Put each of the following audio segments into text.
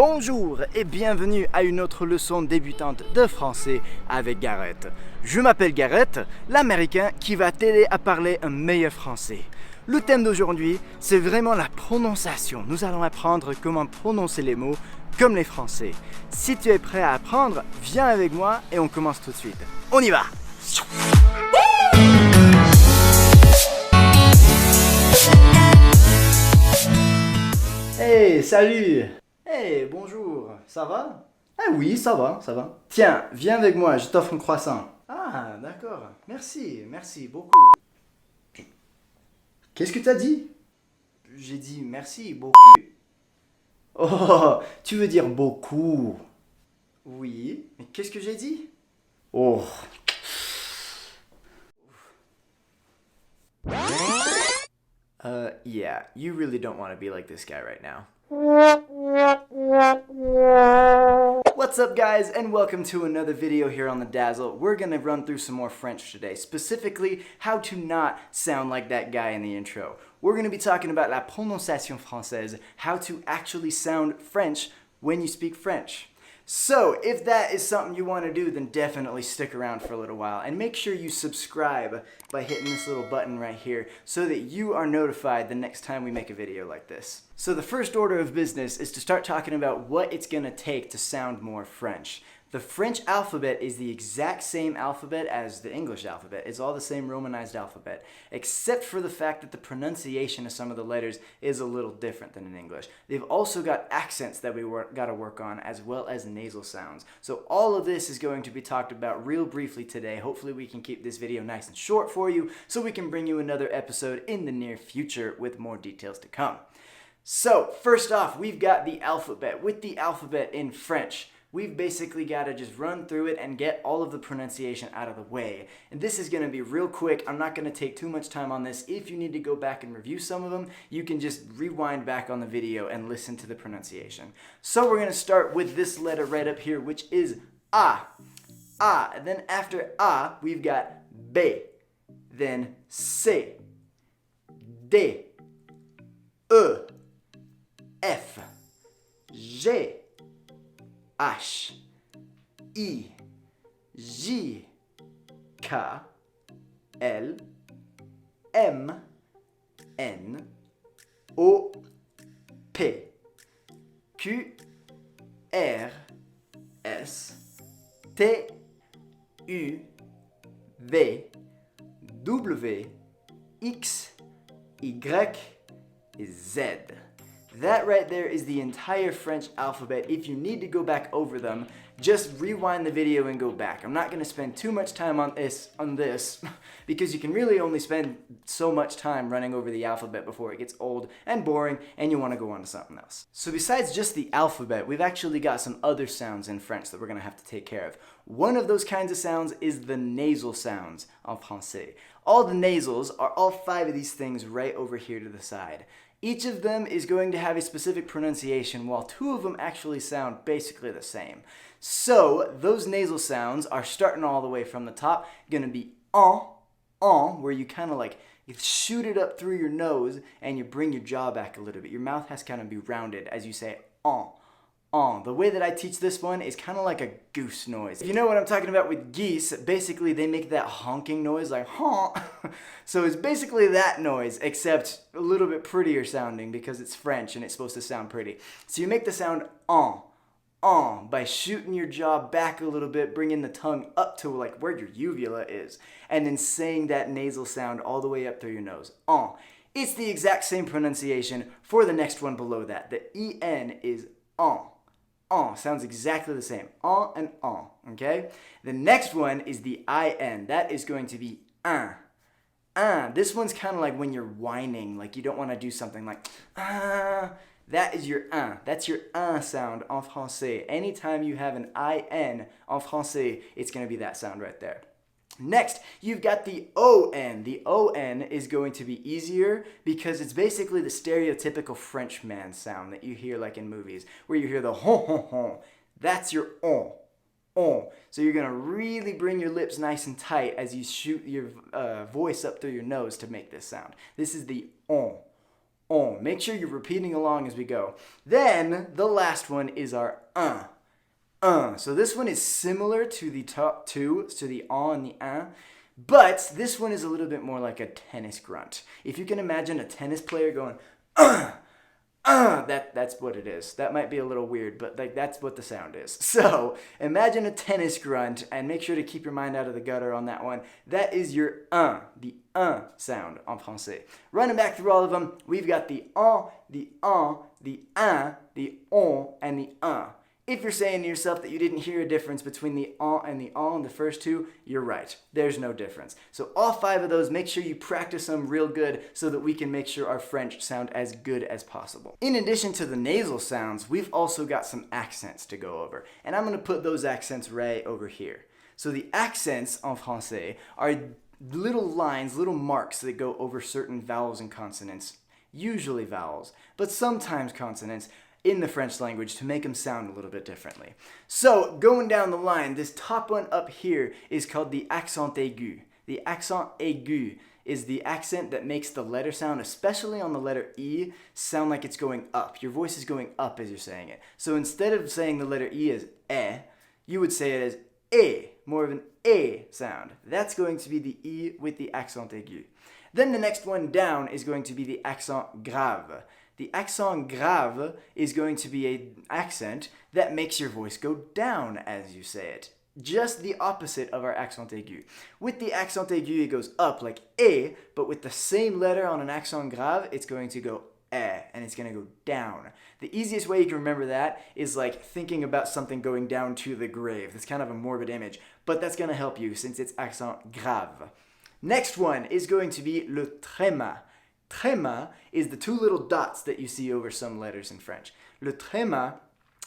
Bonjour et bienvenue à une autre leçon débutante de français avec Gareth. Je m'appelle Gareth, l'américain qui va t'aider à parler un meilleur français. Le thème d'aujourd'hui, c'est vraiment la prononciation. Nous allons apprendre comment prononcer les mots comme les Français. Si tu es prêt à apprendre, viens avec moi et on commence tout de suite. On y va! Hey, salut! Hey, bonjour, ça va? Ah oui, ça va, ça va. Tiens, viens avec moi, je t'offre un croissant. Ah, d'accord, merci beaucoup. Qu'est-ce que t'as dit? J'ai dit merci beaucoup. Oh, tu veux dire beaucoup? Oui, mais qu'est-ce que j'ai dit? Oh. Yeah, you really don't want to be like this guy right now. What's up guys, and welcome to another video here on the Dazzle. We're gonna run through some more French today, specifically how to not sound like that guy in the intro. We're gonna be talking about la prononciation française, how to actually sound French when you speak French. So, if that is something you want to do, then definitely stick around for a little while. And make sure you subscribe by hitting this little button right here so that you are notified the next time we make a video like this. So the first order of business is to start talking about what it's going to take to sound more French. The French alphabet is the exact same alphabet as the English alphabet. It's all the same Romanized alphabet, except for the fact that the pronunciation of some of the letters is a little different than in English. They've also got accents that we got to work on, as well as nasal sounds. So all of this is going to be talked about real briefly today. Hopefully we can keep this video nice and short for you, so we can bring you another episode in the near future with more details to come. So first off, we've got the alphabet. With the alphabet in French, we've basically got to just run through it and get all of the pronunciation out of the way. And this is going to be real quick. I'm not going to take too much time on this. If you need to go back and review some of them, you can just rewind back on the video and listen to the pronunciation. So we're going to start with this letter right up here, which is A. A. And then after A, we've got B. Then C. D. E. F. G. H, I, J, K, L, M, N, O, P, Q, R, S, T, U, V, W, X, Y, Z. That right there is the entire French alphabet. If you need to go back over them, just rewind the video and go back. I'm not going to spend too much time on this because you can really only spend so much time running over the alphabet before it gets old and boring and you want to go on to something else. So besides just the alphabet, we've actually got some other sounds in French that we're going to have to take care of. One of those kinds of sounds is the nasal sounds en français. All the nasals are all 5 of these things right over here to the side. Each of them is going to have a specific pronunciation, while 2 of them actually sound basically the same. So those nasal sounds are starting all the way from the top, going to be where you kind of like you shoot it up through your nose and you bring your jaw back a little bit. Your mouth has to kind of be rounded as you say The way that I teach this one is kind of like a goose noise. If you know what I'm talking about with geese, basically they make that honking noise like honk. So it's basically that noise, except a little bit prettier sounding because it's French and it's supposed to sound pretty. So you make the sound by shooting your jaw back a little bit, bringing the tongue up to like where your uvula is, and then saying that nasal sound all the way up through your nose. It's the exact same pronunciation for the next one below that. The EN is sounds exactly the same. And okay? The next one is the IN. That is going to be This one's kind of like when you're whining, like you don't want to do something like That is your That's your sound en français. Anytime you have an IN en français, it's going to be that sound right there. Next, you've got the ON. The ON is going to be easier because it's basically the stereotypical French man sound that you hear like in movies, where you hear the hon hon hon. That's your on. So you're going to really bring your lips nice and tight as you shoot your voice up through your nose to make this sound. This is the on. on. Make sure you're repeating along as we go. Then the last one is our So this one is similar to the top two, to the on and the but this one is a little bit more like a tennis grunt. If you can imagine a tennis player going that's what it is. That might be a little weird, but like that's what the sound is. So imagine a tennis grunt, and make sure to keep your mind out of the gutter on that one. That is your the sound en français. Running back through all of them, we've got the on, the on, the on, and the If you're saying to yourself that you didn't hear a difference between the on, the first two, you're right. There's no difference. So all 5 of those, make sure you practice them real good so that we can make sure our French sound as good as possible. In addition to the nasal sounds, we've also got some accents to go over. And I'm going to put those accents right over here. So the accents en français are little lines, little marks that go over certain vowels and consonants. Usually vowels, but sometimes consonants in the French language to make them sound a little bit differently. So going down the line, this top one up here is called the accent aigu. The accent aigu is the accent that makes the letter sound, especially on the letter E, sound like it's going up. Your voice is going up as you're saying it. So instead of saying the letter E as you would say it as more of an sound. That's going to be the E with the accent aigu. Then the next one down is going to be the accent grave. The accent grave is going to be an accent that makes your voice go down as you say it. Just the opposite of our accent aigu. With the accent aigu, it goes up like but with the same letter on an accent grave, it's going to go and it's going to go down. The easiest way you can remember that is like thinking about something going down to the grave. That's kind of a morbid image, but that's going to help you since it's accent grave. Next one is going to be le tréma. Tréma is the 2 little dots that you see over some letters in French. Le tréma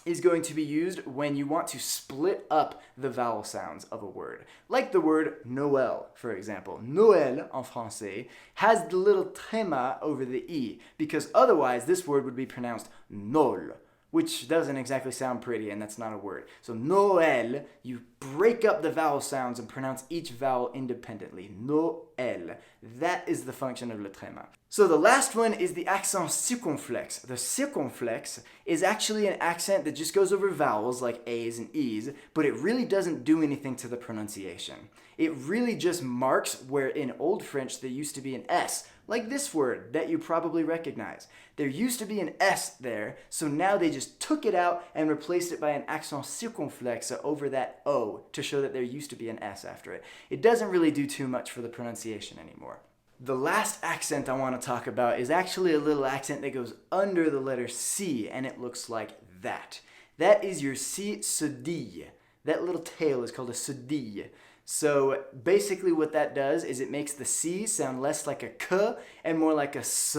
is going to be used when you want to split up the vowel sounds of a word. Like the word Noël, for example. Noël, en français, has the little tréma over the E, because otherwise this word would be pronounced Nol, which doesn't exactly sound pretty, and that's not a word. So Noël, you break up the vowel sounds and pronounce each vowel independently. Noël. That is the function of le tréma. So the last one is the accent circonflexe. The circonflexe is actually an accent that just goes over vowels like A's and E's, but it really doesn't do anything to the pronunciation. It really just marks where in Old French there used to be an S, like this word that you probably recognize. There used to be an S there, so now they just took it out and replaced it by an accent circonflexe over that O to show that there used to be an S after it. It doesn't really do too much for the pronunciation anymore. The last accent I want to talk about is actually a little accent that goes under the letter C, and it looks like that. That is your C cedille. That little tail is called a cedille. So basically what that does is it makes the C sound less like a K and more like a S.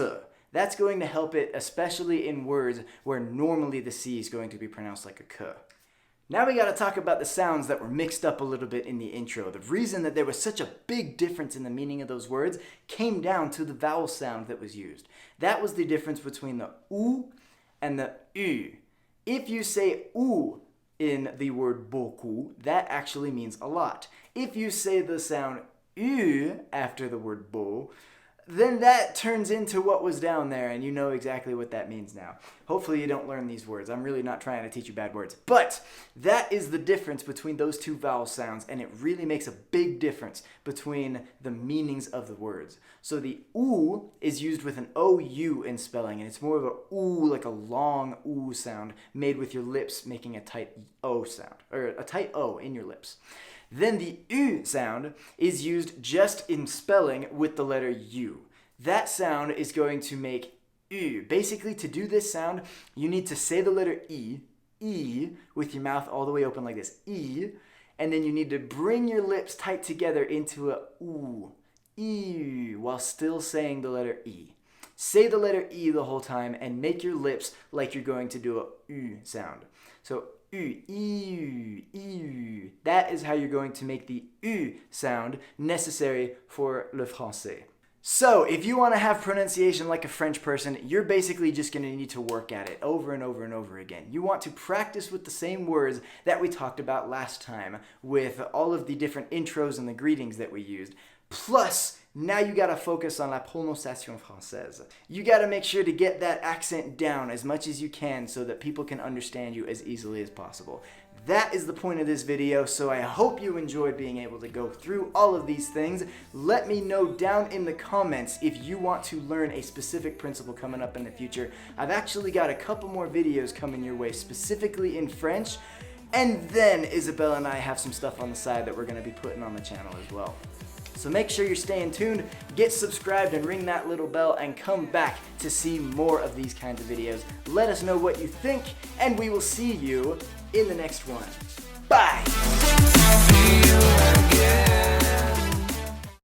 That's going to help it, especially in words where normally the C is going to be pronounced like a K. Now we got to talk about the sounds that were mixed up a little bit in the intro. The reason that there was such a big difference in the meaning of those words came down to the vowel sound that was used. That was the difference between the OO and the U. If you say OO in the word beaucoup, that actually means a lot. If you say the sound U after the word beau, then that turns into what was down there, and you know exactly what that means now. Hopefully you don't learn these words. I'm really not trying to teach you bad words. But that is the difference between those 2 vowel sounds, and it really makes a big difference between the meanings of the words. So the OO is used with an OU in spelling, and it's more of a OO, like a long OO sound, made with your lips making a tight O sound, or a tight O in your lips. Then the U sound is used just in spelling with the letter U. That sound is going to make U. Basically, to do this sound, you need to say the letter E, with your mouth all the way open like this, E, and then you need to bring your lips tight together into a U, while still saying the letter E. Say the letter E the whole time and make your lips like you're going to do a U sound. So U. That is how you're going to make the U sound necessary for le français. So, if you want to have pronunciation like a French person, you're basically just going to need to work at it over and over and over again. You want to practice with the same words that we talked about last time, with all of the different intros and the greetings that we used, plus Now you gotta focus on la prononciation française. You gotta make sure to get that accent down as much as you can so that people can understand you as easily as possible. That is the point of this video, so I hope you enjoyed being able to go through all of these things. Let me know down in the comments if you want to learn a specific principle coming up in the future. I've actually got a couple more videos coming your way specifically in French, and then Isabella and I have some stuff on the side that we're going to be putting on the channel as well. So make sure you're staying tuned, get subscribed and ring that little bell, and come back to see more of these kinds of videos. Let us know what you think, and we will see you in the next one. Bye!